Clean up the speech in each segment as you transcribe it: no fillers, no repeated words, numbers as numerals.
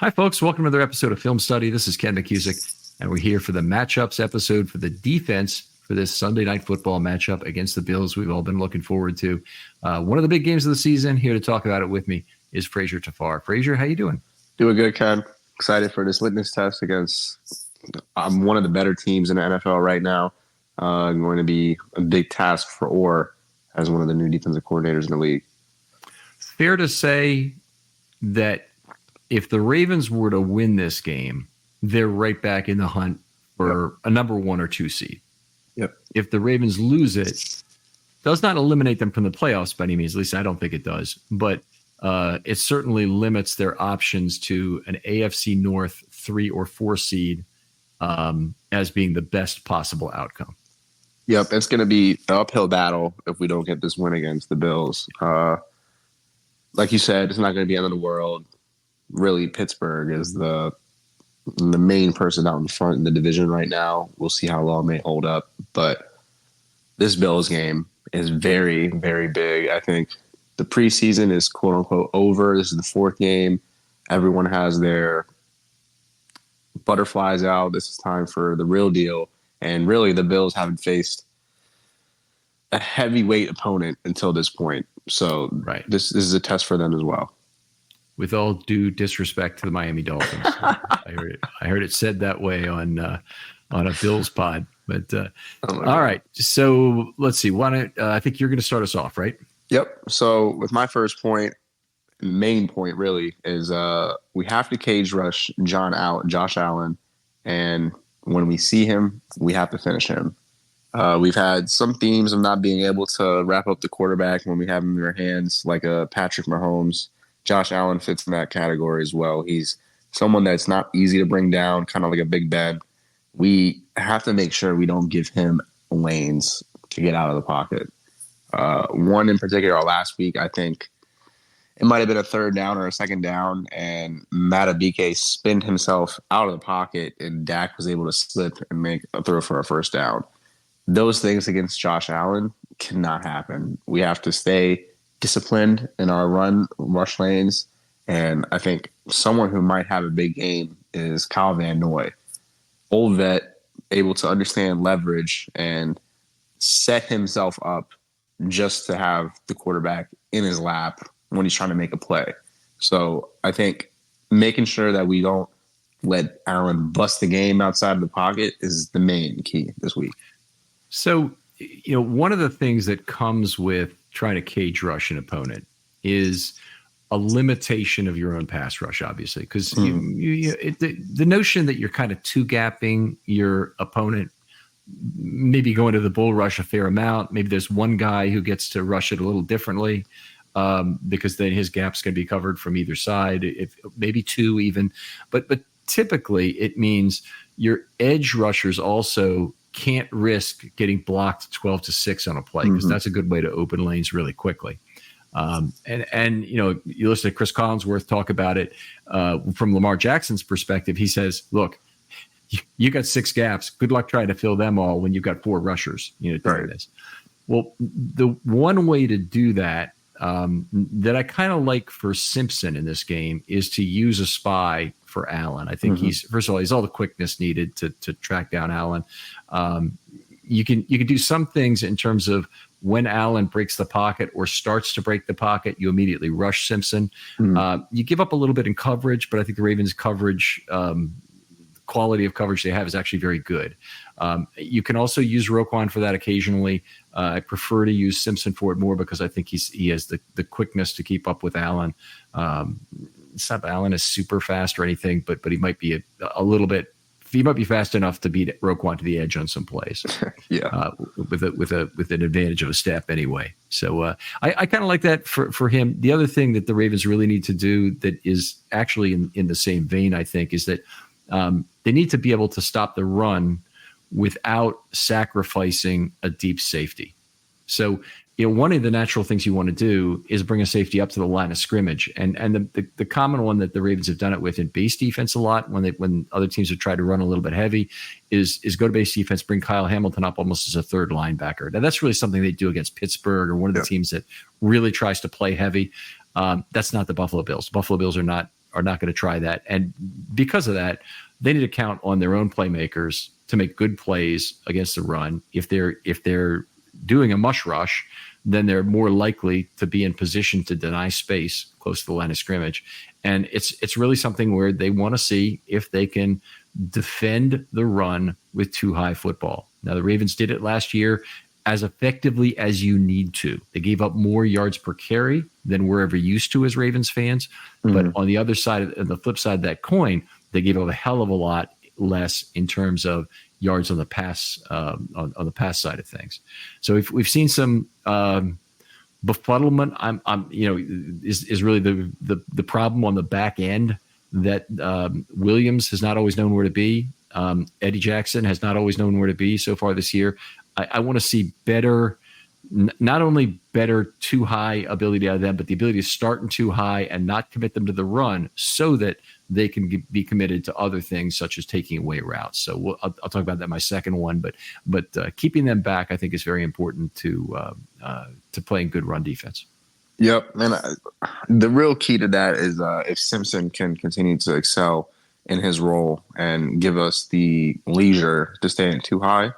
Hi, folks. Welcome to another episode of Film Study. This is Ken McCusick, and we're here for the matchups episode for the defense for this Sunday Night Football matchup against the Bills we've all been looking forward to. One of the big games of the season. Here to talk about it with me is Fraser Tafar. Fraser, how you doing? Doing good, Ken. Excited for this litmus test against one of the better teams in the NFL right now. Going to be a big task for Orr as one of the new defensive coordinators in the league. Fair to say that if the Ravens were to win this game, they're right back in the hunt for a number 1 or 2 seed. Yep. If the Ravens lose it, does not eliminate them from the playoffs by any means. At least I don't think it does. But it certainly limits their options to an AFC North 3 or 4 seed as being the best possible outcome. Yep, it's going to be an uphill battle if we don't get this win against the Bills. Like you said, it's not going to be the end of the world. Really, Pittsburgh is the main person out in front in the division right now. We'll see how long they hold up. But this Bills game is very, very big. I think the preseason is quote-unquote over. This is the 4th game. Everyone has their butterflies out. This is time for the real deal. And really, the Bills haven't faced a heavyweight opponent until this point. So this is a test for them as well. With all due disrespect to the Miami Dolphins, I heard it said that way on a Bills pod. But all right, so let's see. I think you're going to start us off, right? Yep. So with my first point, main point really is we have to cage rush Josh Allen, and when we see him, we have to finish him. We've had some themes of not being able to wrap up the quarterback when we have him in our hands, like Patrick Mahomes. Josh Allen fits in that category as well. He's someone that's not easy to bring down, kind of like a Big Ben. We have to make sure we don't give him lanes to get out of the pocket. One in particular, last week, I think it might have been a 3rd down or a 2nd down, and Madubuike spinned himself out of the pocket, and Dak was able to slip and make a throw for a 1st down. Those things against Josh Allen cannot happen. We have to stay disciplined in our rush lanes. And I think someone who might have a big game is Kyle Van Noy. Old vet, able to understand leverage and set himself up just to have the quarterback in his lap when he's trying to make a play. So I think making sure that we don't let Allen bust the game outside of the pocket is the main key this week. So, one of the things that comes with trying to cage rush an opponent is a limitation of your own pass rush, obviously, because the notion that you're kind of two-gapping your opponent, maybe going to the bull rush a fair amount. Maybe there's one guy who gets to rush it a little differently because then his gap's going to be covered from either side, maybe 2 even. But typically it means your edge rushers also can't risk getting blocked 12-6 on a play because that's a good way to open lanes really quickly. And you listen to Chris Collinsworth talk about it from Lamar Jackson's perspective. He says, look, you got 6 gaps. Good luck trying to fill them all when you've got 4 rushers, doing this. Well, the one way to do that that I kind of like for Simpson in this game is to use a spy for Allen. I think he's all the quickness needed to track down Allen. You can do some things in terms of when Allen breaks the pocket or starts to break the pocket, you immediately rush Simpson. You give up a little bit in coverage, but I think the Ravens' coverage, quality of coverage they have is actually very good. You can also use Roquan for that occasionally. I prefer to use Simpson for it more because I think he has the quickness to keep up with Allen. It's not that Allen is super fast or anything, but he might be a little bit. He might be fast enough to beat Roquan to the edge on some plays. With an advantage of a step anyway. So I kind of like that for him. The other thing that the Ravens really need to do that is actually in the same vein, I think, is that they need to be able to stop the run without sacrificing a deep safety. So, one of the natural things you want to do is bring a safety up to the line of scrimmage. And the common one that the Ravens have done it with in base defense a lot when other teams have tried to run a little bit heavy is go to base defense, bring Kyle Hamilton up almost as a 3rd linebacker. Now, that's really something they do against Pittsburgh or one of the teams that really tries to play heavy. That's not the Buffalo Bills. The Buffalo Bills are not are not going to try that. And because of that, they need to count on their own playmakers to make good plays against the run. If they're doing a mush rush, then they're more likely to be in position to deny space close to the line of scrimmage. And it's really something where they want to see if they can defend the run with too high football. Now, the Ravens did it last year as effectively as you need to. They gave up more yards per carry than we're ever used to as Ravens fans. But on the other side, of the flip side of that coin, they gave up a hell of a lot less in terms of yards on the pass on the pass side of things. So we've seen some befuddlement. Is really the problem on the back end that Williams has not always known where to be. Eddie Jackson has not always known where to be so far this year. I want to see better, not only better too high ability out of them, but the ability to start in too high and not commit them to the run so that they can be committed to other things such as taking away routes. So I'll talk about that in my second one, but keeping them back, I think, is very important to playing good run defense. Yep, and the real key to that is if Simpson can continue to excel in his role and give us the leisure to stay in too high.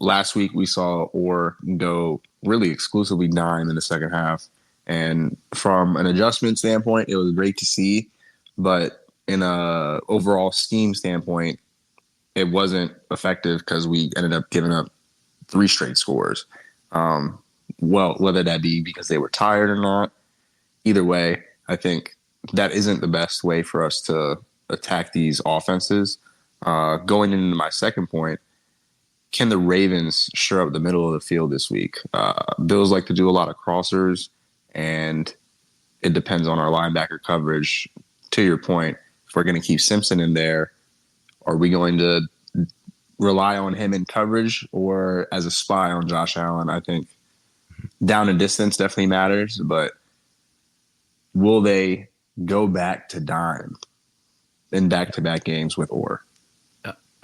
Last week we saw Orr go really exclusively dime in the second half, and from an adjustment standpoint, it was great to see. But in a overall scheme standpoint, it wasn't effective because we ended up giving up 3 straight scores. Well, whether that be because they were tired or not, either way, I think that isn't the best way for us to attack these offenses. Going into my second point, can the Ravens shore up the middle of the field this week? Bills like to do a lot of crossers, and it depends on our linebacker coverage. To your point, if we're going to keep Simpson in there, are we going to rely on him in coverage or as a spy on Josh Allen? I think down and distance definitely matters, but will they go back to dime in back-to-back games with Orr?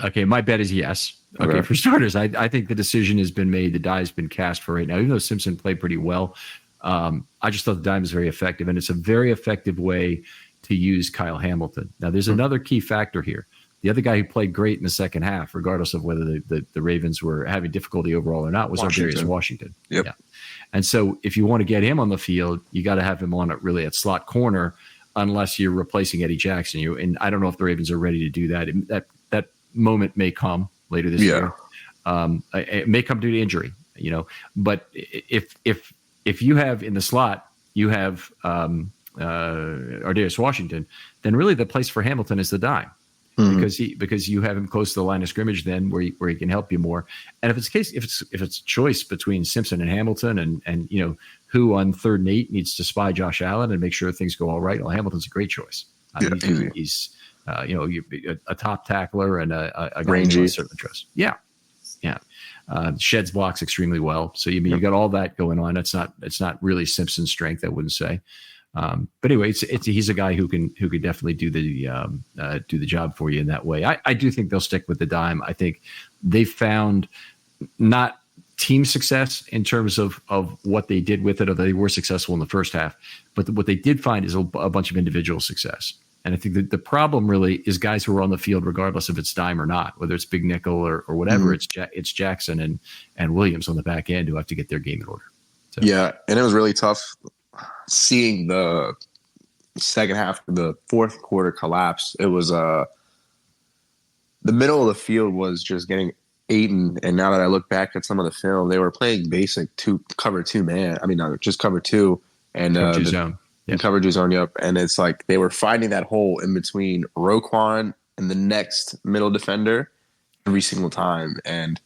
Okay, my bet is yes. Okay, for starters, I think the decision has been made. The die has been cast for right now. Even though Simpson played pretty well, I just thought the dime was very effective, and it's a very effective way to use Kyle Hamilton. Now, there's another key factor here. The other guy who played great in the second half, regardless of whether the Ravens were having difficulty overall or not, was Ar'Darius Washington. Yep. Yeah. And so if you want to get him on the field, you got to have him on really at slot corner, unless you're replacing Eddie Jackson. And I don't know if the Ravens are ready to do that. That moment may come later this year. It may come due to injury, But if you have in the slot, you have Ar'Darius Washington, then really the place for Hamilton is the dime. Because you have him close to the line of scrimmage, then where he can help you more. And if it's a choice between Simpson and Hamilton, and who on 3rd and 8 needs to spy Josh Allen and make sure things go all right, well, Hamilton's a great choice. He's a top tackler and a guy you certainly trust. Yeah. Sheds blocks extremely well. So you got all that going on. It's not really Simpson's strength, I wouldn't say. But anyway, he's a guy who can definitely do the job for you in that way. I do think they'll stick with the dime. I think they found not team success in terms of what they did with it, or they were successful in the first half, but what they did find is a bunch of individual success. And I think that the problem really is guys who are on the field, regardless if it's dime or not, whether it's big nickel or whatever, it's Jackson and Williams on the back end who have to get their game in order. So. Yeah, and it was really tough seeing the second half of the fourth quarter collapse. It was the middle of the field was just getting eaten. And now that I look back at some of the film, they were playing basic cover 2 man. I mean, no, just cover 2 and zone. Yep. Coverage zone. Yep. And it's like they were finding that hole in between Roquan and the next middle defender every single time. And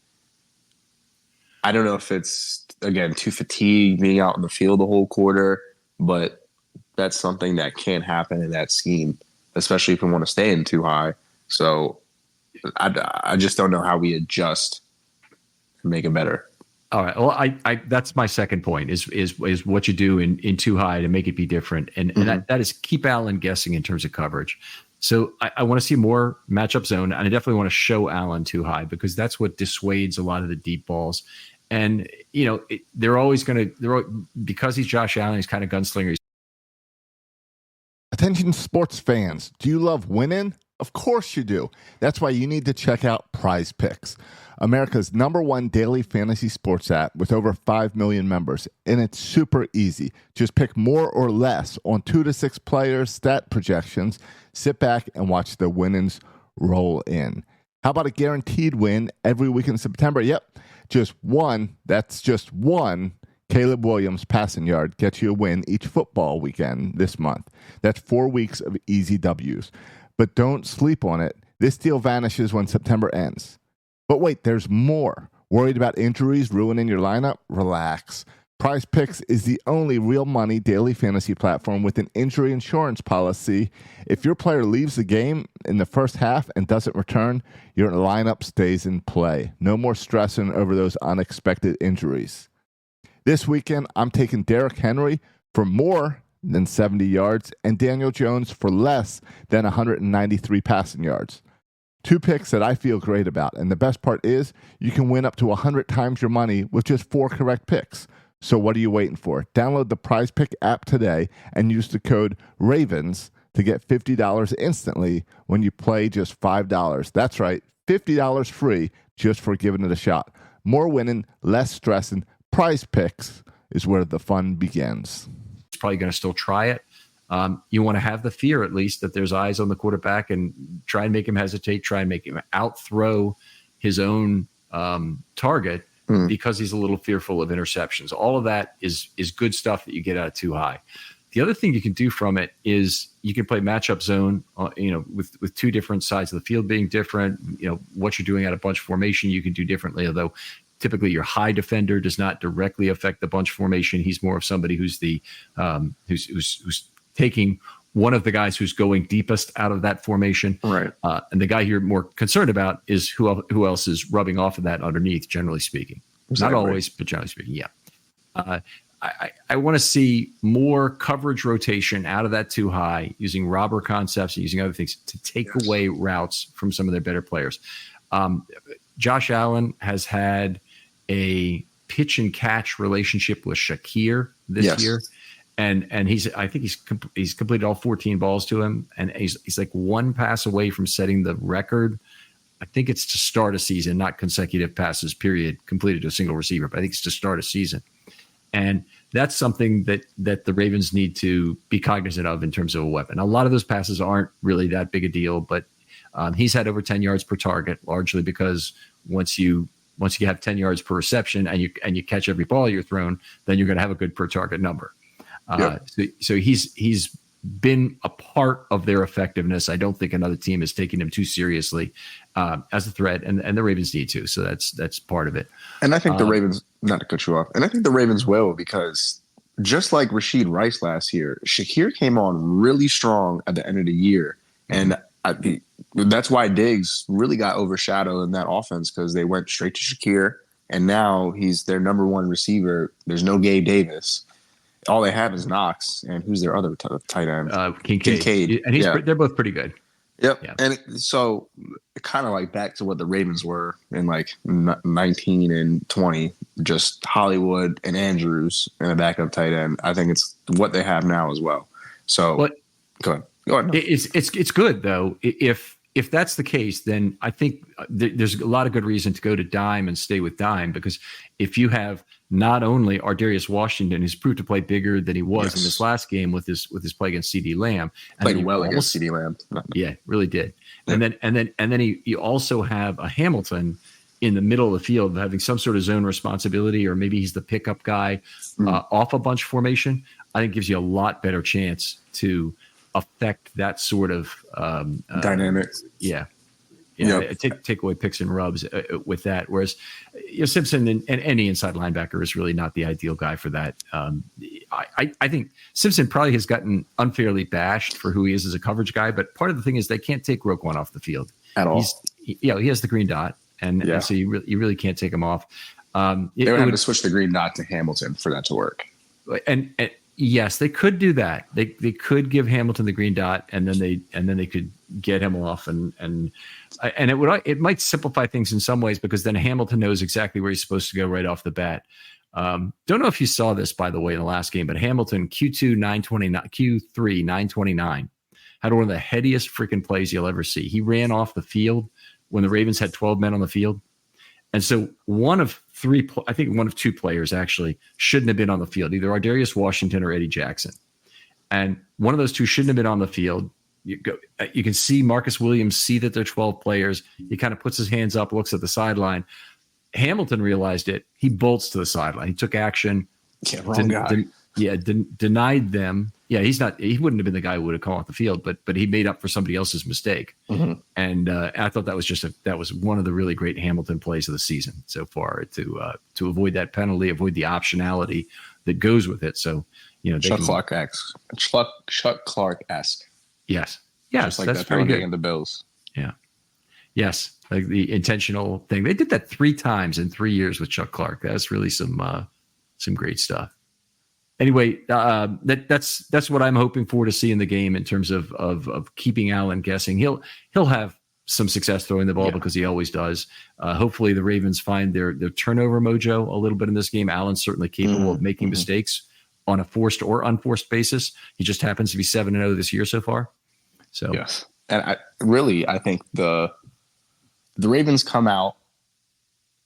I don't know if it's, again, too fatigued being out in the field the whole quarter, but that's something that can't happen in that scheme, especially if we want to stay in too high. So I just don't know how we adjust to make it better. All right. Well, I that's my second point is what you do in too high to make it be different. And that is keep Allen guessing in terms of coverage. So I want to see more matchup zone, and I definitely want to show Allen too high because that's what dissuades a lot of the deep balls. And, they're always going to, because he's Josh Allen, he's kind of gunslinger. Attention sports fans, do you love winning? Of course you do. That's why you need to check out Prize Picks, America's #1 daily fantasy sports app with over 5 million members. And it's super easy. Just pick more or less on 2 to 6 players, stat projections, sit back and watch the winnings roll in. How about a guaranteed win every week in September? Yep, just one Caleb Williams passing yard gets you a win each football weekend this month. That's 4 weeks of easy W's. But don't sleep on it. This deal vanishes when September ends. But wait, there's more. Worried about injuries ruining your lineup? Relax. Prize Picks is the only real money daily fantasy platform with an injury insurance policy. If your player leaves the game in the first half and doesn't return, your lineup stays in play. No more stressing over those unexpected injuries. This weekend, I'm taking Derrick Henry for more than 70 yards and Daniel Jones for less than 193 passing yards. 2 picks that I feel great about. And the best part is you can win up to 100 times your money with just 4 correct picks. So what are you waiting for? Download the Prize Pick app today and use the code RAVENS to get $50 instantly when you play just $5. That's right, $50 free just for giving it a shot. More winning, less stressing. Prize Picks is where the fun begins. He's probably going to still try it. You want to have the fear, at least, that there's eyes on the quarterback and try and make him hesitate, try and make him outthrow his own target because he's a little fearful of interceptions. All of that is good stuff that you get out of too high. The other thing you can do from it is you can play matchup zone, with 2 different sides of the field being different. What you're doing out of bunch formation, you can do differently, although typically your high defender does not directly affect the bunch formation. He's more of somebody who's the who's taking one of the guys who's going deepest out of that formation. Right. And the guy you're more concerned about is who else is rubbing off of that underneath, generally speaking. Exactly. Not always, but generally speaking, yeah. I want to see more coverage rotation out of that too high, using robber concepts and using other things to take away routes from some of their better players. Josh Allen has had a pitch and catch relationship with Shakir this year. And I think he's completed all 14 balls to him, and he's like 1 pass away from setting the record. I think it's to start a season, not consecutive passes, period, completed to a single receiver, but I think it's to start a season. And that's something that the Ravens need to be cognizant of in terms of a weapon. A lot of those passes aren't really that big a deal, but he's had over 10 yards per target, largely because once you have 10 yards per reception and you catch every ball you're thrown, then you're going to have a good per target number. So he's been a part of their effectiveness. I don't think another team is taking him too seriously as a threat, and the Ravens need to. So that's part of it. And I think the Ravens, not to cut you off, and I think the Ravens will, because just like Rashid Rice last year, Shakir came on really strong at the end of the year, and that's why Diggs really got overshadowed in that offense, because they went straight to Shakir, and now he's their #1 receiver. There's no Gabe Davis. All they have is Knox, and who's their other tight end? Kincaid. And they're both pretty good. Yep. Yeah. And so kind of like back to what the Ravens were in like 19 and 20, just Hollywood and Andrews and a backup tight end. I think it's what they have now as well. So go ahead. It's good though. If that's the case, then I think there's a lot of good reason to go to dime and stay with dime, because if you have not only Ardarius Washington, who's proved to play bigger than he was in this last game with his play against CeeDee Lamb, and played well against CeeDee Lamb. Yeah, really did. Yeah. And then you also have a Hamilton in the middle of the field having some sort of zone responsibility, or maybe he's the pickup guy off a bunch formation. I think gives you a lot better chance to affect that sort of dynamic. Take away picks and rubs with that. Whereas Simpson and any inside linebacker is really not the ideal guy for that. I think Simpson probably has gotten unfairly bashed for who he is as a coverage guy, but part of the thing is they can't take Roquan off the field at all. He has the green dot, and so you really can't take him off. They would have to switch the green dot to Hamilton for that to work. And Yes, they could do that. They could give Hamilton the green dot, and then they could get him off, and it might simplify things in some ways, because then Hamilton knows exactly where he's supposed to go right off the bat. Don't know if you saw this, by the way, in the last game, but Hamilton Q3 929 had one of the headiest freaking plays you'll ever see. He ran off the field when the Ravens had 12 men on the field. And so one of two players actually shouldn't have been on the field, either Ardarius Washington or Eddie Jackson. And one of those two shouldn't have been on the field. You can see Marcus Williams see that they're 12 players. He kind of puts his hands up, looks at the sideline. Hamilton realized it. He bolts to the sideline. He took action. Yeah, wrong guy. Denied them. Yeah, he wouldn't have been the guy who would have come off the field, but he made up for somebody else's mistake. Mm-hmm. And I thought that was one of the really great Hamilton plays of the season so far, to avoid that penalty, avoid the optionality that goes with it. So, Chuck Clark-esque. Yes. Just like that's that penalty in the Bills. Yeah. Yes. Like the intentional thing. They did that 3 times in 3 years with Chuck Clark. That's really some great stuff. Anyway, that's what I'm hoping for to see in the game in terms of keeping Allen guessing. He'll have some success throwing the ball because he always does. Hopefully the Ravens find their turnover mojo a little bit in this game. Allen's certainly capable of making mistakes on a forced or unforced basis. He just happens to be 7-0 this year so far. So yes, and I think the Ravens come out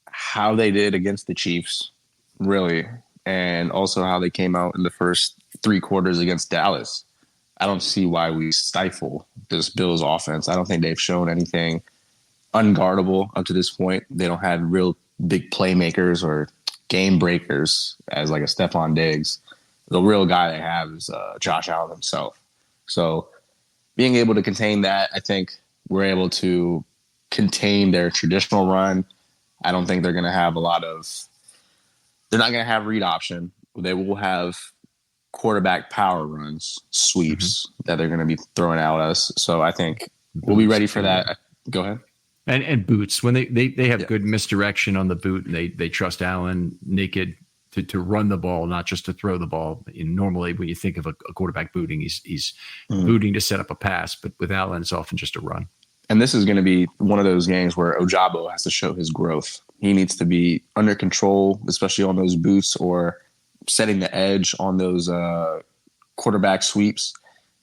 how they did against the Chiefs, really. And also how they came out in the first 3 quarters against Dallas. I don't see why we stifle this Bills offense. I don't think they've shown anything unguardable up to this point. They don't have real big playmakers or game breakers as like a Stephon Diggs. The real guy they have is Josh Allen himself. So being able to contain that, I think we're able to contain their traditional run. I don't think they're going to have they're not going to have read option. They will have quarterback power runs, sweeps that they're going to be throwing out at us. So I think we'll be ready for that. Go ahead. And boots, when they have good misdirection on the boot, and they trust Allen naked to run the ball, not just to throw the ball. And normally when you think of a quarterback booting, he's booting to set up a pass, but with Allen, it's often just a run. And this is going to be one of those games where Ojabo has to show his growth. He needs to be under control, especially on those boots or setting the edge on those quarterback sweeps.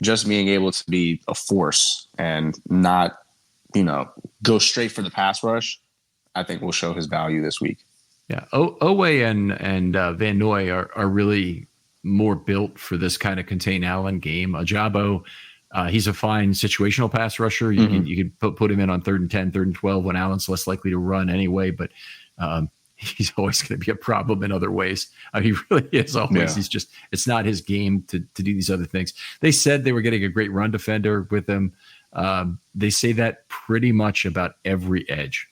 Just being able to be a force and not, go straight for the pass rush, I think will show his value this week. Yeah. Oweh and Van Noy are really more built for this kind of contain Allen game. Ojabo, he's a fine situational pass rusher. You can put him in on 3rd and 10, 3rd and 12 when Allen's less likely to run anyway, but he's always going to be a problem in other ways. He really is always. Yeah. It's not his game to do these other things. They said they were getting a great run defender with him. They say that pretty much about every edge.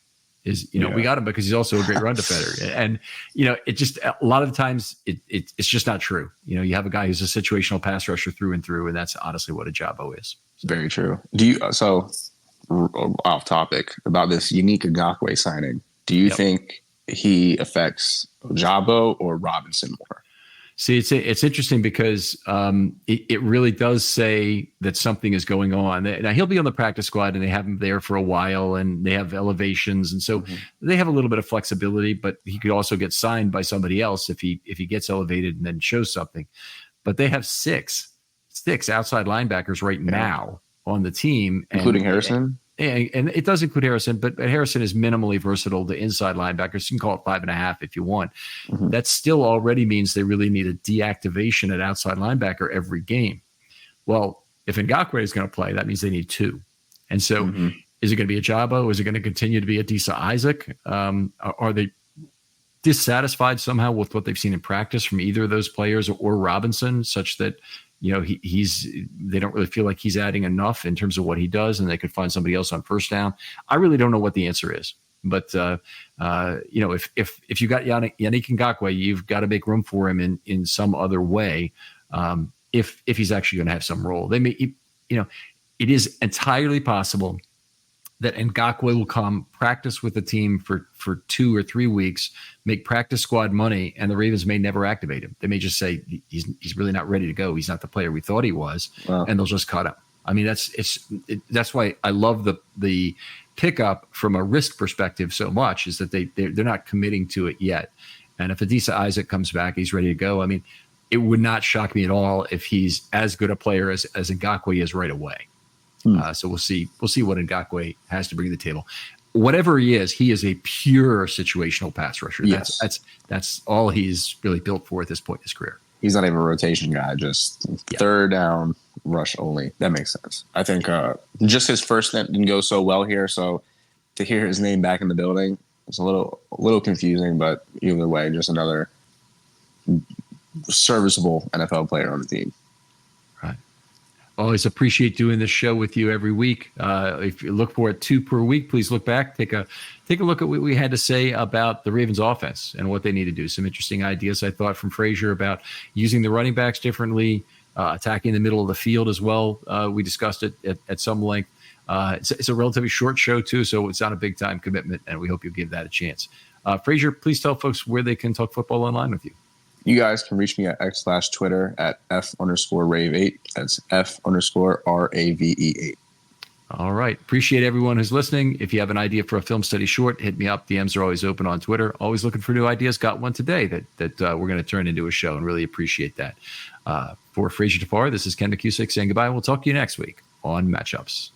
We got him because he's also a great run defender. And, it just, a lot of the times it's just not true. You have a guy who's a situational pass rusher through and through, and that's honestly what Ojabo is. Very true. So off topic about this Unique Ngakoue signing, do you think he affects Ojabo or Robinson more? See, it's interesting because it really does say that something is going on. Now, he'll be on the practice squad, and they have him there for a while, and they have elevations, and so they have a little bit of flexibility. But he could also get signed by somebody else if he gets elevated and then shows something. But they have six outside linebackers right now on the team, including Harrison. And it does include Harrison, but Harrison is minimally versatile to inside linebackers. You can call it 5.5 if you want. That still already means they really need a deactivation at outside linebacker every game. Well, if Ngakoue is going to play, that means they need 2. And so is it going to be Ojabo? Is it going to continue to be Adisa Isaac? Are they dissatisfied somehow with what they've seen in practice from either of those players or Robinson, such that they don't really feel like he's adding enough in terms of what he does, and they could find somebody else on first down? I really don't know what the answer is, but if you got Yannick Ngakoue, you've got to make room for him in some other way. If he's actually going to have some role, they may, it is entirely possible that Ngakoue will come practice with the team for 2 or 3 weeks, make practice squad money, and the Ravens may never activate him. They may just say he's really not ready to go. He's not the player we thought he was, and they'll just cut him. I mean, that's why I love the pickup from a risk perspective so much, is that they're not committing to it yet. And if Adisa Isaac comes back, he's ready to go. I mean, it would not shock me at all if he's as good a player as Ngakoue is right away. So we'll see what Ngakoue has to bring to the table. Whatever he is a pure situational pass rusher. Yes. That's all he's really built for at this point in his career. He's not even a rotation guy, just third down rush only. That makes sense. I think just his first stint didn't go so well here, so to hear his name back in the building, it's a little confusing, but either way, just another serviceable NFL player on the team. Right. Always appreciate doing this show with you every week. If you look for it 2 per week, please look back, take a look at what we had to say about the Ravens offense and what they need to do. Some interesting ideas, I thought, from Frazier about using the running backs differently, attacking the middle of the field as well. We discussed it at some length. It's a relatively short show too, so it's not a big time commitment, and we hope you'll give that a chance. Frazier, please tell folks where they can talk football online with you. You guys can reach me at X/Twitter at F_Rave8. That's F_RAVE8. All right. Appreciate everyone who's listening. If you have an idea for a film study short, hit me up. DMs are always open on Twitter. Always looking for new ideas. Got one today that we're going to turn into a show, and really appreciate that. For Frazier Tafari, this is Ken McCusick saying goodbye. We'll talk to you next week on Matchups.